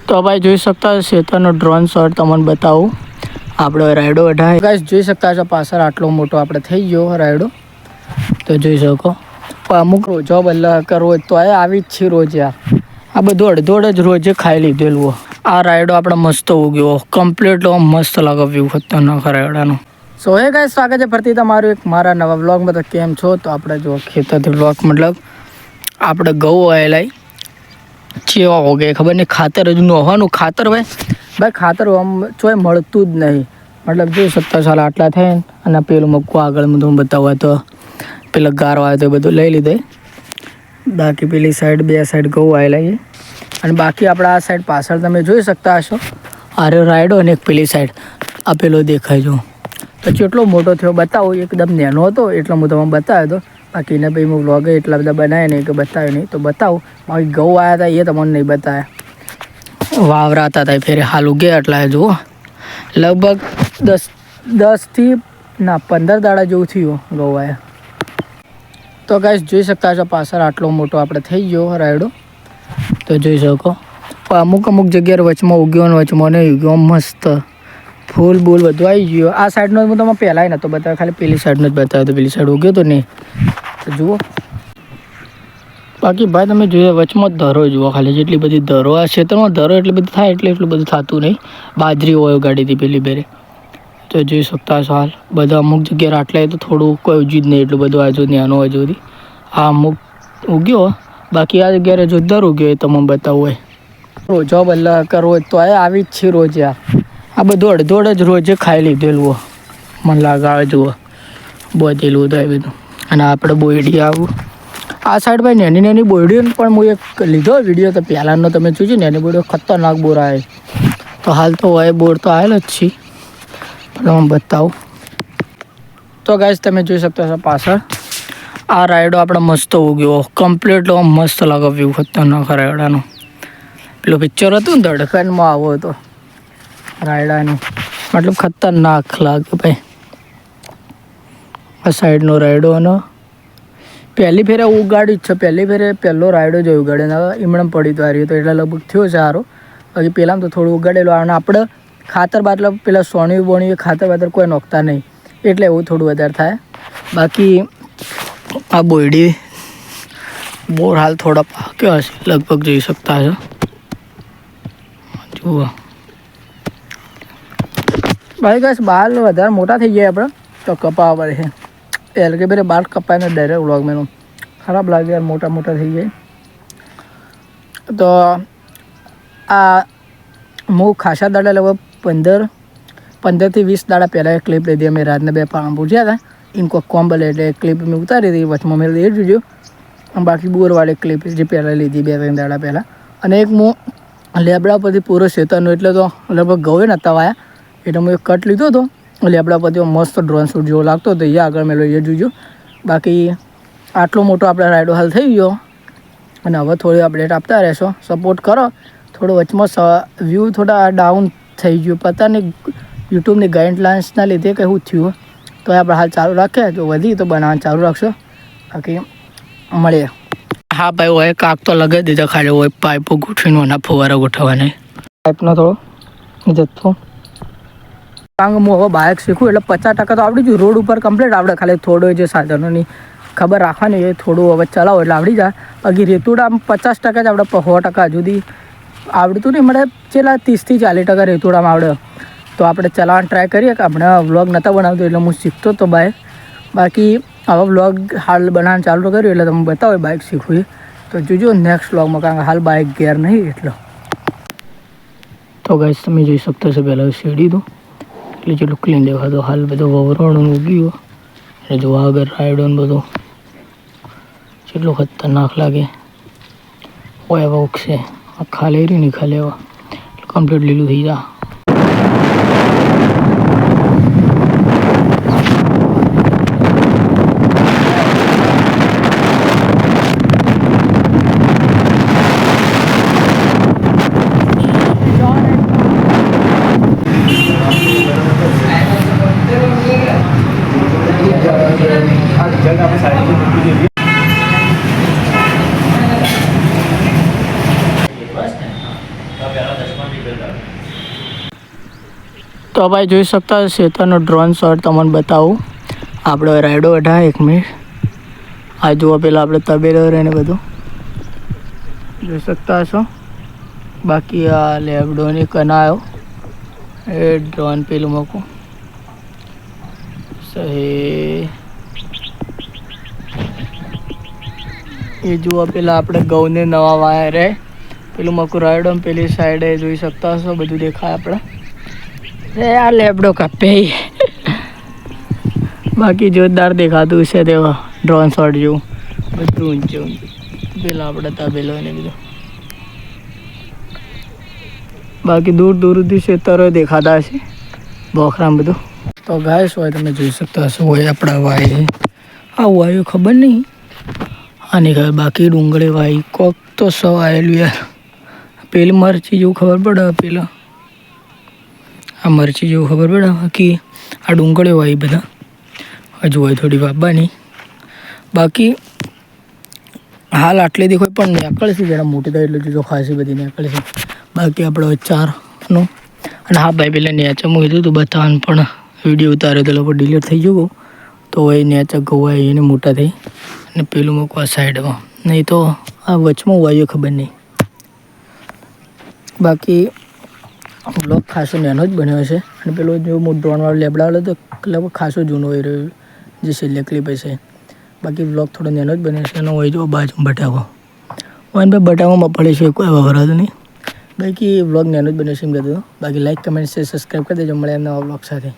તો ભાઈ જોઈ શકતા શેતાનો ડ્રોન શોટ તમને બતાવું. આપણે રાયડો વઢાય ગાઈસ જોઈ શકતા છો પાછળ આટલો મોટો આપણે થઈ ગયો રાયડો. તો જોઈ શકો અમુક રોજો બલ્લા રોજ તો આવી જ છે રોજ. આ બધું અડધોડ જ રોજે ખાઈ લીધેલું. આ રાયડો આપણે મસ્ત ઉગ્યો કમ્પ્લીટ મસ્ત લાગે વ્યૂ ખતરનાક રાયડાનો. સો હે ગાઈસ સ્વાગત છે ફરતી તમારું એક મારા નવા વ્લોગમાં. તો કેમ છો? તો આપણે જો ખેતરથી વ્લોગ મતલબ આપણે ઘઉં વાયેલાય ચેવા હો ગયા ખબર નહીં. ખાતર હજુ નહોવાનું ખાતર ભાઈ ખાતર આમ ચોય મળતું જ નહીં. મતલબ જોઈ 17 સાલ આટલા થાય અને પેલું મૂકવું આગળ હું બતાવવા તો પેલા ગારો આવે તો એ બધું લઈ લીધે. બાકી પેલી સાઈડ બે સાઈડ ઘઉં વાયેલા છે અને બાકી આપણા આ સાઈડ પાછળ તમે જોઈ શકતા હશો આરે રાયડો અને એક પેલી સાઈડ આ પેલો દેખાય જો. તો કેટલો મોટો થયો બતાવું. એકદમ નાનો હતો એટલે હું તમને બતાવ્યો હતો. બાકી એને ભાઈ હું વ્લોગે એટલા બધા બનાવ્યા નહીં કે બતાવ્યો નહીં. તો બતાવું બાકી ઘઉં આવ્યા હતા એ તમને નહીં બતાવ્યા. વાવરાતા હતા ફેરે હાલ ઉગ્યા એટલા જુઓ લગભગ 10 થી 15 દાડા જેવું થયું ઘઉં આવ્યા. તો ગાઈસ જોઈ શકતા છો પાછળ આટલો મોટો આપણે થઈ ગયો રાયડો. તો જોઈ શકો અમુક જગ્યાએ વચમાં ઉગ્યો ને વચમાં નહીં ઉગ્યો. મસ્ત ફૂલ બૂલ બધું આવી ગયો. આ સાઈડનો હું તમને પહેલાંય નહોતો બતાવ્યો ખાલી પેલી સાઈડનો જ બતાવ્યો તો પેલી સાઈડ ઉગ્યો તો નહીં. તો જુઓ બાકી ભાઈ તમે જોઈએ વચમાં જ ધરો જુઓ ખાલી જેટલી બધી ધરો આ ક્ષેત્રમાં ધરો એટલી બધી થાય એટલે એટલું બધું થતું નહીં. બાજરી હોય ગાડીથી પેલી બેરે તો જોઈ શકતા હશો હાલ બધા અમુક જગ્યાએ આટલા તો થોડું કોઈ ઉજ્યું જ નહીં એટલું બધું આજુ નાનો હજુ સુધી આ અમુક ઉગ્યો. બાકી આ જગ્યાએ જો દર ઉગ્યો એ તમને બતાવું હોય રોજો બલ્લા રોજ તો આવી જ છે રોજ. આ બધું અડધોડ જ રોજે ખાઈ લીધેલું મને લાગે આવે જુઓ બોધેલું તો એ બધું. અને આપણે બોયડી આવું આ સાઈડ ભાઈ નાની બોયડીઓ પણ હું એક લીધો વિડીયો તો પહેલાંનો તમે જોજો નાની બોયડીઓ ખતરનાક બોર આવે. તો હાલ તો હોય બોર તો આવેલો જ છે હું બતાવું. તો ગાઈસ તમે જોઈ શકતા છો પાછળ આ રાયડો આપણે મસ્ત ઉગ્યો કમ્પ્લીટ મસ્ત લાગે વ્યૂ ખતરનાક રાયડાનો. પેલું પિક્ચર હતું ને ધડકનમાં આવો હતો રાયડાનું મતલબ ખતરનાક લાગે ભાઈ. આ સાઈડનો રાયડો અને પહેલી ફેરે ઉગાડી જ છે. પહેલી ફેરે પહેલો રાયડો જ ઉગાડે ઈમણમ પડી તો આ રહ્યો તો એટલે લગભગ થયો છે સારો. બાકી પહેલાં તો થોડું ઉગાડેલું અને આપણે ખાતર બાતર પેલા સોની બોણી ખાતર બાતર કોઈ નોખતા નહીં એટલે એવું થોડું વધારે થાય. બાકી આ બોયડી બોર હાલ થોડા પાક્યો હશે લગભગ જોઈ શકતા હશો જુઓ. ભાઈ ગાઈસ બાલ વધારે મોટા થઈ ગયા આપણે તો કપાવા પડે છે. એટલે કે બાર કપાઈને ડાયરેક્ટ વ્લોગ મેનું ખરાબ લાગે યાર મોટા થઈ જાય. તો આ હું ખાસા દાડા લગભગ 15 થી 20 દાડા પહેલાં એક ક્લિપ લીધી. અમે રાતને 2 પાણા પૂછ્યા હતા ઇનકો કોમ્બલ એટલે ક્લિપ મેં ઉતારી હતી વચમાં મેં એ જોજો. બાકી બોરવાળી ક્લિપ જે પહેલાં લીધી 2-3 દાડા પહેલાં. અને એક હું લેબડા પરથી પૂરો શેતાનો એટલે તો લગભગ ઘઉં નહોતા વાયા એટલે હું એક કટ લીધો હતો લેબડા પરથી મસ્ત ડ્રોન શૂટ જેવો લાગતો હતો. એ આગળ મેં લઈએ જોજો. બાકી આટલો મોટો આપણે રાયડો હાલ થઈ ગયો અને હવે થોડી અપડેટ આપતા રહેશો. સપોર્ટ કરો. થોડો વચમાં વ્યૂ થોડા ડાઉન થઈ ગયું પતા નહીં યુટ્યુબની ગાઈડલાઇન્સના લીધે કે શું થયું. તો આપણે હાલ ચાલુ રાખીએ જો વધી તો બનાવવાનું ચાલુ રાખશો. બાકી મળીએ. હા ભાઈ હોય કાક તો લગાવી દીધા ખાલી હોય પાઇપો ગોઠવીને એના ફુવારા ગોઠવવાના પાઇપનો થોડો જથ્થો. કારણ કે હું હવે બાઇક શીખું એટલે 50% તો આવડી ગયું. રોડ ઉપર કમ્પ્લીટ આવડે ખાલી થોડો જે સાધનોની ખબર રાખવાની એ થોડું હવે ચલાવો એટલે આવડી જાય. બાકી રેતુડા 50% જ આપણે 100% સુધી આવડતું નહીં મળે. છેલ્લા 30 થી 40% રેતુડામાં આવડે. તો આપણે ચલાવવાનું ટ્રાય કરીએ કે આપણે વ્લોગ નહોતા બનાવતો એટલે હું શીખતો હતો બાઇક. બાકી હવે વ્લોગ હાલ બનાવવાનું ચાલુ કર્યું એટલે તમે બતાવો બાઇક શીખવું તો જોજો નેક્સ્ટ વ્લોગમાં. કારણ કે હાલ બાઇક ગેર નહીં એટલો. તો ગાઈસ તમે જોઈ શકતા છો પહેલાં શેડી દો એટલે જેટલું ક્લીન દેખાતો હાલ બધો વવરોણ ઉગ્યો અને જો આગળ રાયડો ને બધું જેટલું ખતરનાક લાગે હોય એવા ઉગશે. આ ખાલી રહી નહીં ખાલી એવા કમ્પ્લીટ લીલું થઈ જાય. તો ભાઈ જોઈ શકતા હશો ખેતરનો ડ્રોન શોટ તમને બતાવું. આપણે રાયડો વઢા 1 મિનિટ. આ જુઓ પેલા આપણે તબેલો રહે ને બધું જોઈ શકતા હશો. બાકી આ લેબડોની કનાયો એ ડ્રોન પેલું મૂકું સહી. એ જુઓ પેલા આપણે ઘઉંને નવા વાયા રહે પેલું મકું રાયડો પેલી સાઈડે જોઈ શકતા હશો બધું દેખાય આપણે. આ લેબડો કાપે બાકી જોરદાર દેખાતું છે તેવા ડ્રોન શોટ જેવું બધું ઊંચું પેલા આપણે તબેલો ને બધું. બાકી દૂર દૂરથી ખેતરો દેખાતા હશે બોખરામ બધું. તો ગાય હોય તમે જોઈ શકતા હશો હોય આપણા વાય આ વાયુ ખબર નહીં આની ખબર. બાકી ડુંગળી વાય કોક તો સૌ આવેલું યાર. પેલી મરચી જેવું ખબર પડે પેલા આ મરચી જેવું ખબર પડે. બાકી આ ડુંગળી વાય બધા હજુ હોય થોડી વાપવાની. બાકી હાલ આટલી દેખાય પણ નીકળશે જરા મોટી થાય એટલે જો ખાસી બધી નીકળશે. બાકી આપણે 4નું અને હા ભાઈ પેલા નેચા હું કીધું હતું બતાવવાનું પણ વિડીયો ઉતાર્યો તો લોકો ડિલીટ થઈ ગયો. તો એ નેચા ગવાય એને મોટા થઈ અને પેલું મૂકવા સાઈડમાં નહીં તો આ વચમાં વાયો ખબર નહીં. બાકી બ્લોગ ખાસો નાનો જ બન્યો છે અને પેલો જો હું ડ્રોનવાળો લેબડાવાળો તો લગભગ ખાસો જૂનો હોય રહ્યો જે છેલ્લે ક્લિપ છે. બાકી બ્લોગ થોડો નાનો જ બન્યો છે અને હોય જો બાજુ બટાકો હોય ભાઈ બટાકોમાં પડે છે કોઈ વપરાતું નહીં. બાકી બ્લોગ નાનો જ બન્યો છે એમ કહેતો. બાકી લાઈક કમેન્ટ શેર સબસ્ક્રાઈબ કરી દેજો. મળે નવા બ્લોગ સાથે.